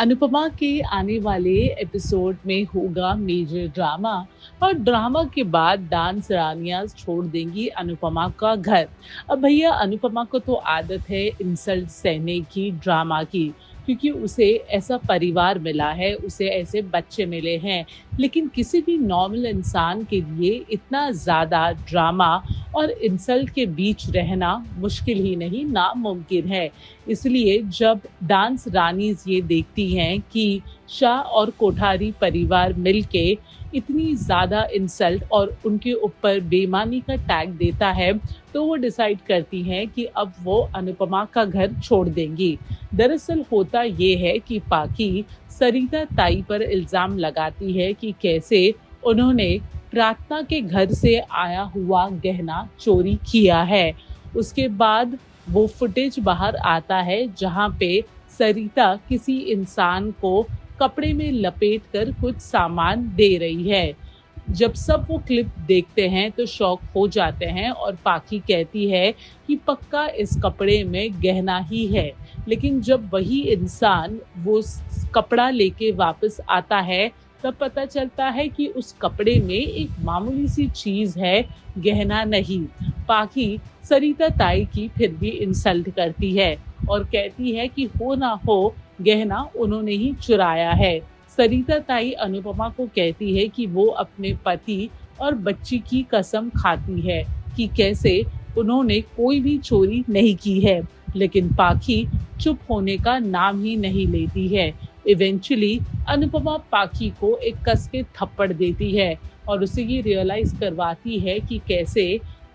अनुपमा के आने वाले एपिसोड में होगा मेजर ड्रामा। और ड्रामा के बाद डांस रानियां छोड़ देंगी अनुपमा का घर। अब भैया अनुपमा को तो आदत है इंसल्ट सहने की, ड्रामा की, क्योंकि उसे ऐसा परिवार मिला है, उसे ऐसे बच्चे मिले हैं। लेकिन किसी भी नॉर्मल इंसान के लिए इतना ज़्यादा ड्रामा और इंसल्ट के बीच रहना मुश्किल ही नहीं, नामुमकिन है। इसलिए जब डांस रानीज ये देखती हैं कि शाह और कोठारी परिवार मिलके इतनी ज़्यादा इंसल्ट और उनके ऊपर बेईमानी का टैग देता है, तो वो डिसाइड करती हैं कि अब वो अनुपमा का घर छोड़ देंगी। दरअसल होता ये है कि पाकी सरिता ताई पर इल्ज़ाम लगाती है कि कैसे उन्होंने प्रार्थना के घर से आया हुआ गहना चोरी किया है। उसके बाद वो फुटेज बाहर आता है जहाँ पे सरिता किसी इंसान को कपड़े में लपेट कर कुछ सामान दे रही है। जब सब वो क्लिप देखते हैं तो शॉक हो जाते हैं और पाखी कहती है कि पक्का इस कपड़े में गहना ही है। लेकिन जब वही इंसान वो कपड़ा लेके वापस आता है, तब पता चलता है कि उस कपड़े में एक मामूली सी चीज है, गहना नहीं। पाखी सरिता ताई की फिर भी इंसल्ट करती है और कहती है कि हो ना हो गहना उन्होंने ही चुराया है। सरिता ताई अनुपमा को कहती है कि वो अपने पति और बच्ची की कसम खाती है कि कैसे उन्होंने कोई भी चोरी नहीं की है। लेकिन पाखी चुप होने का नाम ही नहीं लेती है। इवेंचुअली अनुपमा पाखी को एक कस के थप्पड़ देती है और उसे ये रियलाइज करवाती है कि कैसे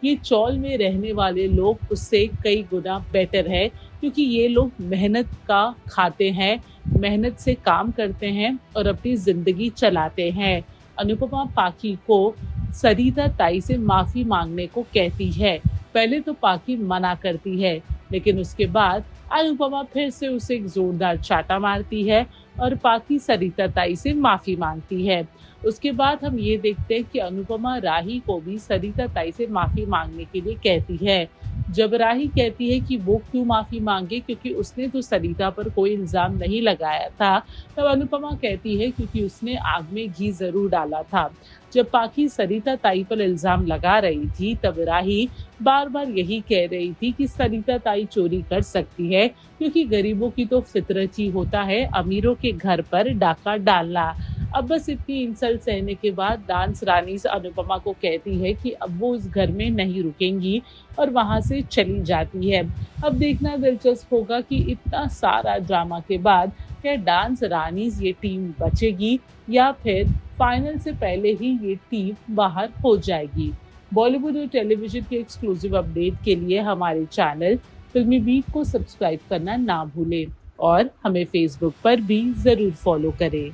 ये चौल में रहने वाले लोग उससे कई गुना बेटर है, क्योंकि ये लोग मेहनत का खाते हैं, मेहनत से काम करते हैं और अपनी जिंदगी चलाते हैं। अनुपमा पाखी को सरिता ताई से माफी मांगने को कहती है। पहले तो पाखी मना करती है, लेकिन उसके बाद अनुपमा फिर से उसे एक जोरदार चाटा मारती है और पाखी सरिता ताई से माफी मांगती है। उसके बाद हम ये देखते हैं कि अनुपमा राही को भी सरिता ताई से माफी मांगने के लिए कहती है। जब राही कहती है कि वो क्यों माफी मांगे, क्योंकि उसने तो सरिता पर कोई इल्जाम नहीं लगाया था, तब अनुपमा कहती है क्योंकि उसने आग में घी जरूर डाला था। जब पाखी सरिता ताई पर इल्जाम लगा रही थी, तब राही बार बार यही कह रही थी कि सरिता ताई चोरी कर सकती है, क्योंकि गरीबों की तो फितरत ही होता है अमीरों के घर पर डाका डालना। अब बस इतनी इंसल्ट सहने के बाद डांस रानी अनुपमा को कहती है कि अब वो उस घर में नहीं रुकेंगी और वहां से चली जाती है। अब देखना दिलचस्प होगा कि इतना सारा ड्रामा के बाद क्या डांस रानीज ये टीम बचेगी या फिर फाइनल से पहले ही ये टीम बाहर हो जाएगी। बॉलीवुड और टेलीविजन के एक्सक्लूसिव अपडेट के लिए हमारे चैनल फिल्मी बीट को सब्सक्राइब करना ना भूलें और हमें फेसबुक पर भी जरूर फॉलो करें।